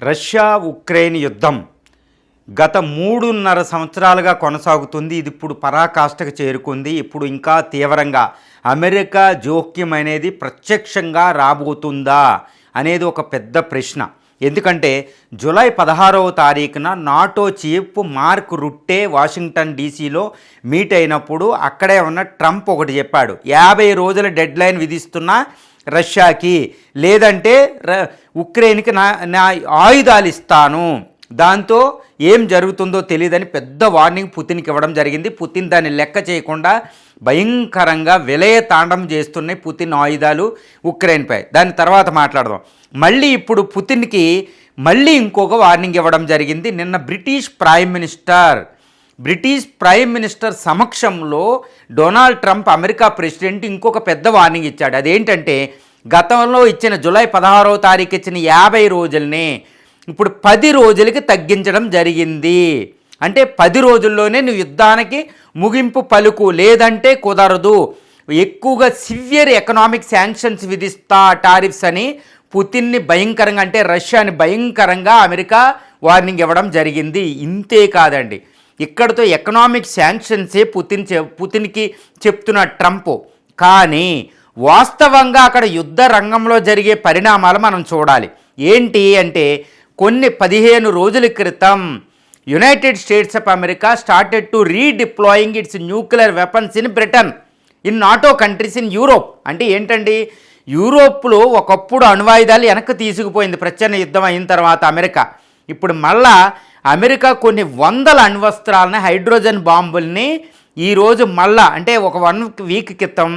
Russia Ukraine యుద్ధం గత 3.5 సంవత్సరాలుగా కొనసాగుతుంది. ఇది ఇప్పుడు పరాకాష్ఠకు చేరుకుంది. ఇప్పుడు ఇంకా తీవ్రంగా అమెరికా జోక్యం అనేది ప్రత్యక్షంగా రాబోతుందా అనేది ఒక పెద్ద ప్రశ్న. ఎందుకంటే జూలై 16వ తారీఖున NATO chief Mark Rutte Washington డీసీలో మీట్ అయినప్పుడు అక్కడే ఉన్న ట్రంప్ ఒకటి చెప్పాడు, 50 రోజుల డెడ్ లైన్ విధిస్తున్నా రష్యాకి, లేదంటే ఉక్రెయిన్కి నా ఆయుధాలు ఇస్తాను, దాంతో ఏం జరుగుతుందో తెలియదని పెద్ద వార్నింగ్ పుతిన్కి ఇవ్వడం జరిగింది. పుతిన్ దాన్ని లెక్క చేయకుండా భయంకరంగా విలయ తాండం చేస్తున్నాయి పుతిన్ ఆయుధాలు ఉక్రెయిన్పై. దాని తర్వాత మాట్లాడదాం. మళ్ళీ ఇప్పుడు పుతిన్కి మళ్ళీ ఇంకొక వార్నింగ్ ఇవ్వడం జరిగింది. నిన్న బ్రిటిష్ ప్రైమ్ మినిస్టర్ సమక్షంలో డొనాల్డ్ ట్రంప్ అమెరికా ప్రెసిడెంట్ ఇంకొక పెద్ద వార్నింగ్ ఇచ్చాడు. అదేంటంటే గతంలో ఇచ్చిన జూలై 16వ తారీఖు ఇచ్చిన 50 రోజుల్ని ఇప్పుడు 10 రోజులకి తగ్గించడం జరిగింది. అంటే 10 రోజుల్లోనే నువ్వు యుద్ధానికి ముగింపు పలుకు, లేదంటే కుదరదు, ఎక్కువగా సివియర్ ఎకనామిక్ శాంక్షన్స్ విధిస్తా, టారిఫ్స్ అని పుతిన్ని భయంకరంగా, అంటే రష్యాని భయంకరంగా అమెరికా వార్నింగ్ ఇవ్వడం జరిగింది. ఇంతే కాదండి, ఇక్కడితో ఎకనామిక్ శాంక్షన్సే పుతిన్కి చెప్తున్న ట్రంప్. కానీ వాస్తవంగా అక్కడ యుద్ధ రంగంలో జరిగే పరిణామాలు మనం చూడాలి. ఏంటి అంటే కొన్ని 15 రోజుల క్రితం United States of America started to redeploying its nuclear weapons in Britain, in NATO countries, in Europe. అంటే ఏంటండి, యూరోప్లో ఒకప్పుడు అణ్వాయుధాలు వెనక్కి తీసుకుపోయింది ప్రచ్ఛన్న యుద్ధం అయిన తర్వాత అమెరికా. ఇప్పుడు మళ్ళా అమెరికా కొన్ని వందల అణ్వస్త్రాలని, హైడ్రోజన్ బాంబుల్ని ఈరోజు మళ్ళా, అంటే ఒక 1 వీక్ క్రితం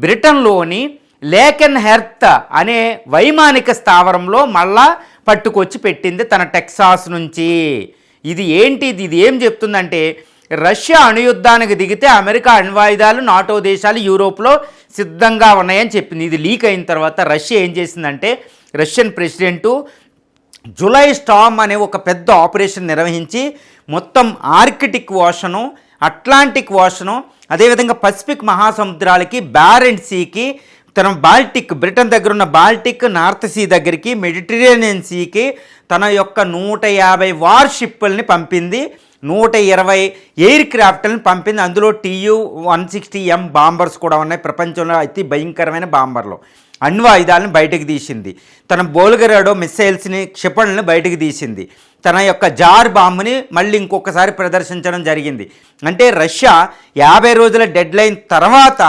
బ్రిటన్లోని లేకెన్ హెర్త్ అనే వైమానిక స్థావరంలో మళ్ళా పట్టుకొచ్చి పెట్టింది తన టెక్సాస్ నుంచి. ఇది ఏంటి, ఇది ఏం చెప్తుందంటే రష్యా అణుయుద్ధానికి దిగితే అమెరికా అణ్వాయుధాలు నాటో దేశాలు యూరోప్లో సిద్ధంగా ఉన్నాయని చెప్పింది. ఇది లీక్ అయిన తర్వాత రష్యా ఏం చేసిందంటే, రష్యన్ ప్రెసిడెంటు జులై స్టార్మ్ అనే ఒక పెద్ద ఆపరేషన్ నిర్వహించి మొత్తం ఆర్కిటిక్ ఓషను, అట్లాంటిక్ ఓషను, అదేవిధంగా పసిఫిక్ మహాసముద్రాలకి, బారెంట్ సీకి, తన బాల్టిక్, బ్రిటన్ దగ్గర ఉన్న బాల్టిక్, నార్త్ సీ దగ్గరికి, మెడిటరేనియన్ సీకి తన యొక్క 150 వార్షిప్ని పంపింది, 120 ఎయిర్ క్రాఫ్ట్లను పంపింది. అందులో TU-160M బాంబర్స్ కూడా ఉన్నాయి, ప్రపంచంలో అతి భయంకరమైన బాంబర్లు. అణ్వాయుధాలను బయటకు తీసింది, తన బోల్గరాడో మిస్సైల్స్ని, క్షిపణులను బయటకు తీసింది, తన యొక్క జార్ బాంబుని మళ్ళీ ఇంకొకసారి ప్రదర్శించడం జరిగింది. అంటే రష్యా 50 రోజుల డెడ్ లైన్ తర్వాత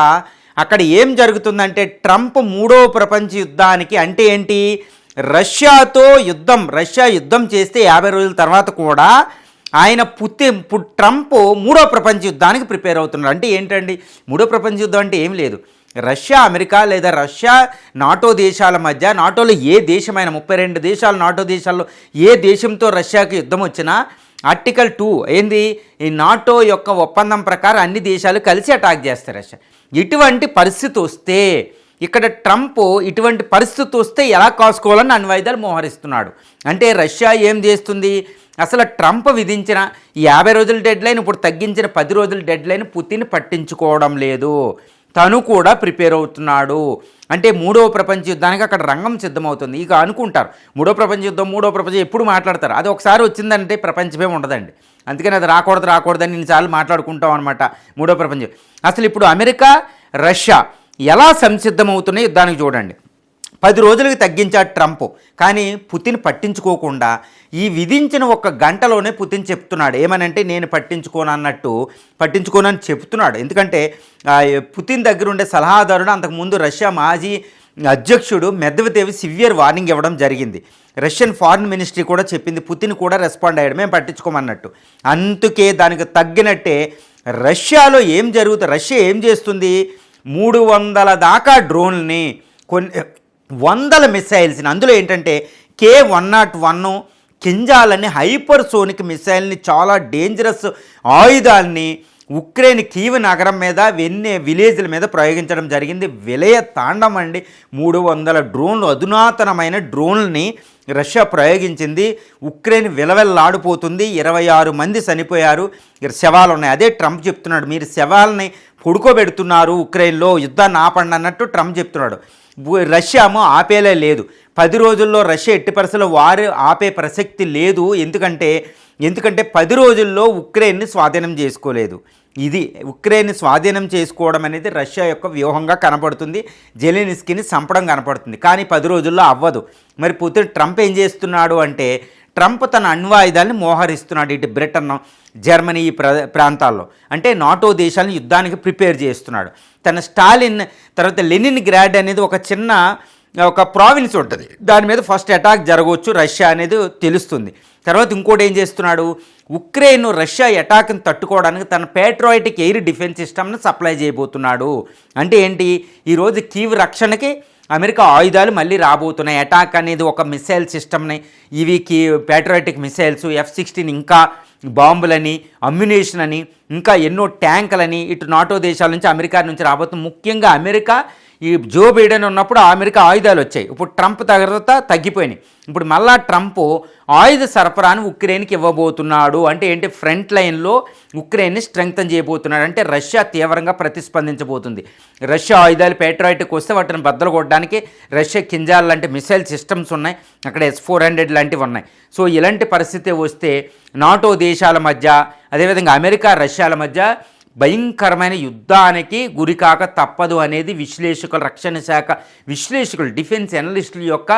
అక్కడ ఏం జరుగుతుందంటే ట్రంప్ 3వ ప్రపంచ యుద్ధానికి, అంటే ఏంటి, రష్యాతో యుద్ధం, రష్యా యుద్ధం చేస్తే 50 రోజుల తర్వాత కూడా ఆయన ట్రంప్ 3వ ప్రపంచ యుద్ధానికి ప్రిపేర్ అవుతున్నాడు. అంటే ఏంటండి 3వ ప్రపంచ యుద్ధం అంటే ఏం లేదు, రష్యా అమెరికా లేదా రష్యా నాటో దేశాల మధ్య, నాటోలో ఏ దేశమైనా 32 దేశాలు నాటో దేశాల్లో ఏ దేశంతో రష్యాకి యుద్ధం వచ్చినా ఆర్టికల్ 2 ఏంది, ఈ నాటో యొక్క ఒప్పందం ప్రకారం అన్ని దేశాలు కలిసి అటాక్ చేస్తారు రష్యా. ఇటువంటి పరిస్థితి వస్తే ఇక్కడ ట్రంప్ ఇటువంటి పరిస్థితి వస్తే ఎలా కాసుకోవాలని అణ్వాయుధాలు మోహరిస్తున్నాడు. అంటే రష్యా ఏం చేస్తుంది, అసలు ట్రంప్ విధించిన 50 రోజుల డెడ్ లైన్ ఇప్పుడు తగ్గించిన 10 రోజుల డెడ్ లైన్ పుతిన్ పట్టించుకోవడం లేదు, తను కూడా ప్రిపేర్ అవుతున్నాడు. అంటే 3వ ప్రపంచ యుద్ధానికి అక్కడ రంగం సిద్ధమవుతుంది. ఇక అనుకుంటారు 3వ ప్రపంచ యుద్ధం, 3వ ప్రపంచం ఎప్పుడు మాట్లాడతారు, అది ఒకసారి వచ్చిందంటే ప్రపంచమే ఉండదండి. అందుకని అది రాకూడదని ఇన్నిసార్లు మాట్లాడుకుంటాం అనమాట 3వ ప్రపంచం. అసలు ఇప్పుడు అమెరికా రష్యా ఎలా సంసిద్ధమవుతున్నాయి యుద్ధానికి చూడండి. 10 రోజులకి తగ్గించాడు ట్రంప్, కానీ పుతిన్ పట్టించుకోకుండా ఈ విధించిన 1 గంటలోనే పుతిన్ చెప్తున్నాడు ఏమనంటే, నేను పట్టించుకోనని చెప్తున్నాడు. ఎందుకంటే పుతిన్ దగ్గర ఉండే సలహాదారుడు అంతకుముందు రష్యా మాజీ అధ్యక్షుడు మెద్వెదేవ్ సివియర్ వార్నింగ్ ఇవ్వడం జరిగింది. రష్యన్ ఫారిన్ మినిస్ట్రీ కూడా చెప్పింది, పుతిన్ కూడా రెస్పాండ్ అయ్యాడు, మేము పట్టించుకోమన్నట్టు. అందుకే దానికి తగ్గినట్టే రష్యాలో ఏం జరుగుతుంది, రష్యా ఏం చేస్తుంది, 300 దాకా డ్రోన్లని, కొన్ని వందల మిసైల్స్ని, అందులో ఏంటంటే K-101 కింజాలని, హైపర్సోనిక్ మిసైల్ని, చాలా డేంజరస్ ఆయుధాలని ఉక్రెయిన్ కీవ్ నగరం మీద, విలేజ్ల మీద ప్రయోగించడం జరిగింది. విలయ తాండం అండి. 300 డ్రోన్లు, అధునాతనమైన డ్రోన్లని రష్యా ప్రయోగించింది. ఉక్రెయిన్ విలవెల్లాడిపోతుంది. 26 మంది చనిపోయారు, శవాలు ఉన్నాయి. అదే ట్రంప్ చెప్తున్నాడు, మీరు శవాలని పొడుకోబెడుతున్నారు ఉక్రెయిన్లో, యుద్ధాన్ని ఆపండి అన్నట్టు ట్రంప్ చెప్తున్నాడు. రష్యామో ఆపేలే లేదు. 10 రోజుల్లో రష్యా ఎట్టి పరిస్థితుల్లో వారు ఆపే ప్రసక్తి లేదు. ఎందుకంటే 10 రోజుల్లో ఉక్రెయిన్ని స్వాధీనం చేసుకోలేదు. ఇది ఉక్రెయిన్ స్వాధీనం చేసుకోవడం అనేది రష్యా యొక్క వ్యూహంగా కనపడుతుంది. జెలెన్స్కీని చంపడం కనపడుతుంది. కానీ 10 రోజుల్లో అవ్వదు. మరి పుతిన్ ట్రంప్ ఏం చేస్తున్నాడు అంటే, ట్రంప్ తన అణ్వాయుధాలను మోహరిస్తున్నాడు. ఇటు బ్రిటన్, జర్మనీ ఈ ప్రాంతాల్లో, అంటే నాటో దేశాలను యుద్ధానికి ప్రిపేర్ చేస్తున్నాడు. తన స్టాలిన్ తర్వాత లెనిన్ గ్రాడ్ అనేది ఒక ప్రావిన్స్ ఉంటుంది, దాని మీద ఫస్ట్ అటాక్ జరగవచ్చు రష్యా అనేది తెలుస్తుంది. తర్వాత ఇంకోటి ఏం చేస్తున్నాడు, ఉక్రెయిన్ రష్యా అటాక్ని తట్టుకోవడానికి తన పేట్రాయిటిక్ ఎయిర్ డిఫెన్స్ సిస్టమ్ని సప్లై చేయబోతున్నాడు. అంటే ఏంటి, ఈరోజు కీవ్ రక్షణకి అమెరికా ఆయుధాలు మళ్ళీ రాబోతున్నాయి. అటాక్ అనేది ఒక మిసైల్ సిస్టమ్ని, ఇవి పేట్రాయిటిక్ మిసైల్స్, F-16, ఇంకా బాంబులని, అమ్యునేషన్ అని, ఇంకా ఎన్నో ట్యాంకులని ఇటు నాటో దేశాల నుంచి అమెరికా నుంచి రాబోతుంది. ముఖ్యంగా అమెరికా ఈ జో బైడెన్ ఉన్నప్పుడు అమెరికా ఆయుధాలు వచ్చాయి. ఇప్పుడు ట్రంప్ తర్వాత తగ్గిపోయినాయి. ఇప్పుడు మళ్ళా ట్రంప్ ఆయుధ సరఫరాను ఉక్రెయిన్కి ఇవ్వబోతున్నాడు. అంటే ఏంటి, ఫ్రంట్ లైన్లో ఉక్రెయిన్ని స్ట్రెంగ్తన్ చేయబోతున్నాడు. అంటే రష్యా తీవ్రంగా ప్రతిస్పందించబోతుంది. రష్యా ఆయుధాలు పేట్రాయిట్కి వస్తే వాటిని బద్దలు కొట్టడానికి రష్యా కింజాల్ లాంటి మిసైల్ సిస్టమ్స్ ఉన్నాయి, అక్కడ S-400 లాంటివి ఉన్నాయి. సో ఇలాంటి పరిస్థితి వస్తే నాటో దేశాల మధ్య, అదేవిధంగా అమెరికా రష్యాల మధ్య భయంకరమైన యుద్ధానికి గురికాక తప్పదు అనేది రక్షణ శాఖ విశ్లేషకులు, డిఫెన్స్ అనలిస్టుల యొక్క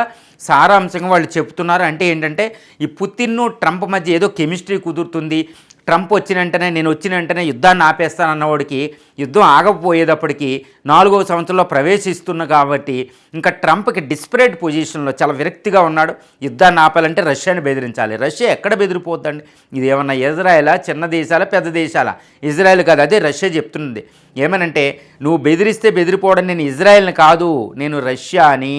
సారాంశంగా వాళ్ళు చెప్తున్నారు. అంటే ఏంటంటే, ఈ పుతిన్ ట్రంప్ మధ్య ఏదో కెమిస్ట్రీ కుదురుతుంది, ట్రంప్ నేను వచ్చిన వెంటనే యుద్ధాన్ని ఆపేస్తానన్నవాడికి యుద్ధం ఆగకపోయేటప్పటికి 4వ సంవత్సరంలో ప్రవేశిస్తున్న కాబట్టి ఇంకా ట్రంప్కి డిస్పరేట్ పొజిషన్లో చాలా విరక్తిగా ఉన్నాడు. యుద్ధాన్ని ఆపాలంటే రష్యాని బెదిరించాలి. రష్యా ఎక్కడ బెదిరిపోద్దండి? ఇది ఏమన్నా ఇజ్రాయెలా, చిన్న దేశాలా, పెద్ద దేశాలా? ఇజ్రాయెల్ కాదు, అదే రష్యా చెప్తుంది. ఏమనంటే, నువ్వు బెదిరిస్తే బెదిరిపోవడం, నేను ఇజ్రాయెల్ని కాదు, నేను రష్యా అని.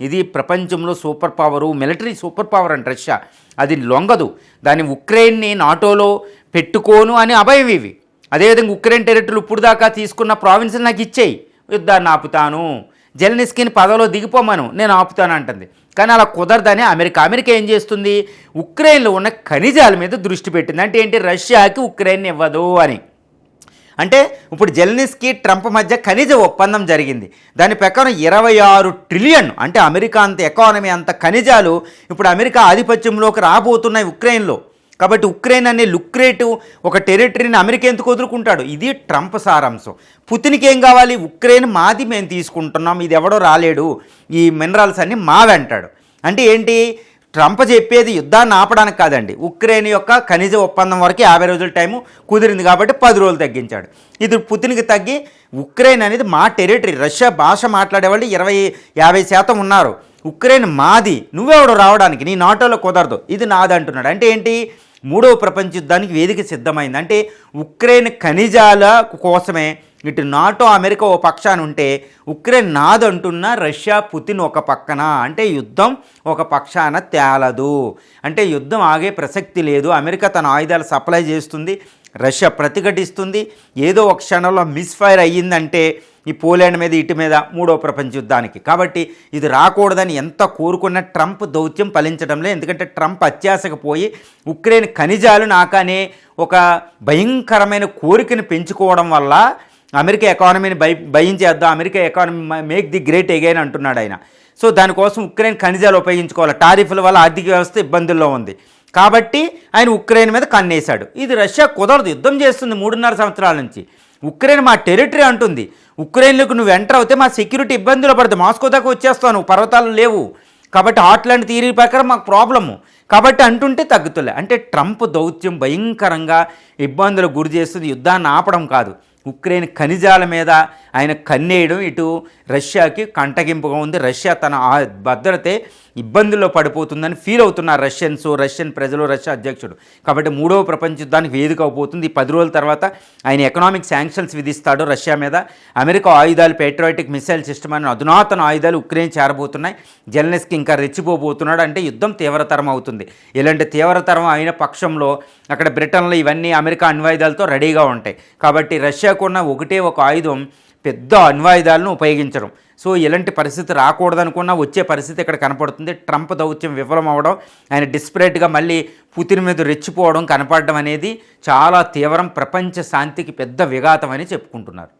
ఇది ప్రపంచంలో super power, military super power అంట రష్యా. అది లొంగదు. దాన్ని ఉక్రెయిన్ని నాటోలో పెట్టుకోను అని అభయం ఇవి. అదేవిధంగా ఉక్రెయిన్ టెరిటరీలు ఇప్పుడు దాకా తీసుకున్న ప్రావిన్స్ని నాకు ఇచ్చేయి, యుద్ధాన్ని ఆపుతాను, జెలెన్స్కీని పదవిలో దిగిపోమను, నేను ఆపుతాను అంటుంది. కానీ అలా కుదరదని అమెరికా ఏం చేస్తుంది, ఉక్రెయిన్లో ఉన్న ఖనిజాల మీద దృష్టి పెట్టింది. అంటే ఏంటి, రష్యాకి ఉక్రెయిన్ ఇవ్వదు అని. అంటే ఇప్పుడు జెలెన్స్కీ ట్రంప్ మధ్య ఖనిజ ఒప్పందం జరిగింది. దాని ప్రకారం 26 ట్రిలియన్, అంటే అమెరికా అంత ఎకానమీ అంత ఖనిజాలు ఇప్పుడు అమెరికా ఆధిపత్యంలోకి రాబోతున్నాయి ఉక్రెయిన్లో. కాబట్టి ఉక్రెయిన్ అనే లుక్రేటివ్ ఒక టెరిటరీని అమెరికా ఎందుకు వదులుకుంటాడు? ఇది ట్రంప్ సారాంశం. పుతిన్కి ఏం కావాలి, ఉక్రెయిన్ మాది, మేము తీసుకుంటున్నాం, ఇది ఎవడో రాలేడు, ఈ మినరల్స్ అన్నీ మావంటాడు. అంటే ఏంటి, ట్రంప్ చెప్పేది యుద్ధాన్ని ఆపడానికి కాదండి, ఉక్రెయిన్ యొక్క ఖనిజ ఒప్పందం వరకు 50 రోజుల టైము కుదిరింది కాబట్టి 10 రోజులు తగ్గించాడు. ఇది పుతిన్కి తగ్గి, ఉక్రెయిన్ అనేది మా టెరిటరీ, రష్యా భాష మాట్లాడేవాళ్ళు 50% ఉన్నారు, ఉక్రెయిన్ మాది, నువ్వెవడు రావడానికి, నీ నాటోలో కుదరదు, ఇది నాది అంటున్నాడు. అంటే ఏంటి, 3వ ప్రపంచ యుద్ధానికి వేదిక సిద్ధమైంది. అంటే ఉక్రెయిన్ ఖనిజాల కోసమే ఇటు నాటో అమెరికా ఓ పక్షాన ఉంటే, ఉక్రెయిన్ నాదంటున్న రష్యా పుతిన్ ఒక పక్కన. అంటే యుద్ధం ఒక పక్షాన తేలదు, అంటే యుద్ధం ఆగే ప్రసక్తి లేదు. అమెరికా తన ఆయుధాలు సప్లై చేస్తుంది, రష్యా ప్రతిఘటిస్తుంది. ఏదో ఒక క్షణంలో మిస్ఫైర్ అయ్యిందంటే ఈ పోలాండ్ మీద, ఇటు మీద 3వ ప్రపంచ యుద్ధానికి. కాబట్టి ఇది రాకూడదని ఎంత కోరుకున్న ట్రంప్ దౌత్యం ఫలించడంలే. ఎందుకంటే ట్రంప్ అత్యాశకు పోయి ఉక్రెయిన్ ఖనిజాలు నాకనే ఒక భయంకరమైన కోరికను పెంచుకోవడం వల్ల అమెరికా ఎకానమీని భయం చేద్దాం, America economy make the great again అంటున్నాడు ఆయన. సో దానికోసం ఉక్రెయిన్ ఖనిజాలు ఉపయోగించుకోవాలి, టారిఫ్ల వల్ల ఆర్థిక వ్యవస్థ ఇబ్బందుల్లో ఉంది కాబట్టి ఆయన ఉక్రెయిన్ మీద కన్నేశాడు. ఇది రష్యా కుదరదు, యుద్ధం చేస్తుంది 3.5 సంవత్సరాల నుంచి. ఉక్రెయిన్ మా టెరిటరీ అంటుంది, ఉక్రెయిన్లోకి నువ్వు ఎంటర్ అవుతే మా సెక్యూరిటీ ఇబ్బందులు పడుతుంది, మాస్కో దాకా వచ్చేస్తావు, నువ్వు పర్వతాలు లేవు కాబట్టి హాట్లాండ్ థియరీ ప్రకారం మాకు ప్రాబ్లము కాబట్టి అంటుంటే తగ్గుతులే. అంటే ట్రంప్ దౌత్యం భయంకరంగా ఇబ్బందులకు గురి చేస్తుంది, యుద్ధాన్ని ఆపడం కాదు, ఉక్రెయిన్ ఖనిజాల మీద ఆయన కన్నేయడం ఇటు రష్యాకి కంటగింపుగా ఉంది. రష్యా తన భద్రతే ఇబ్బందుల్లో పడిపోతుందని ఫీల్ అవుతున్నారు రష్యన్ ప్రజలు, రష్యా అధ్యక్షుడు. కాబట్టి 3వ ప్రపంచ యుద్ధానికి వేదిక అవబోతుంది. 10 రోజుల తర్వాత ఆయన ఎకనామిక్ శాంక్షన్స్ విధిస్తాడు రష్యా మీద. అమెరికా ఆయుధాలు, పేట్రాయిటిక్ మిసైల్ సిస్టమ్ అనే అధునాతన ఆయుధాలు ఉక్రెయిన్ చేరబోతున్నాయి. జెలెన్స్కీ ఇంకా రెచ్చిపోబోతున్నాడు. అంటే యుద్ధం తీవ్రతరం అవుతుంది. ఇలాంటి తీవ్రతరం అయిన పక్షంలో అక్కడ బ్రిటన్లో ఇవన్నీ అమెరికా అణ్వాయుధాలతో రెడీగా ఉంటాయి. కాబట్టి రష్యాకున్న ఒకటే ఒక ఆయుధం పెద్ద అణ్వాయుధాలను ఉపయోగించడం. సో ఇలాంటి పరిస్థితి రాకూడదనుకున్నా వచ్చే పరిస్థితి ఇక్కడ కనపడుతుంది. ట్రంప్ దౌత్యం విఫలం అవ్వడం, ఆయన డిస్పరేట్గా మళ్ళీ పుతిన్ మీద రెచ్చిపోవడం కనపడడం అనేది చాలా తీవ్రం, ప్రపంచ శాంతికి పెద్ద విఘాతం అని చెప్పుకుంటున్నారు.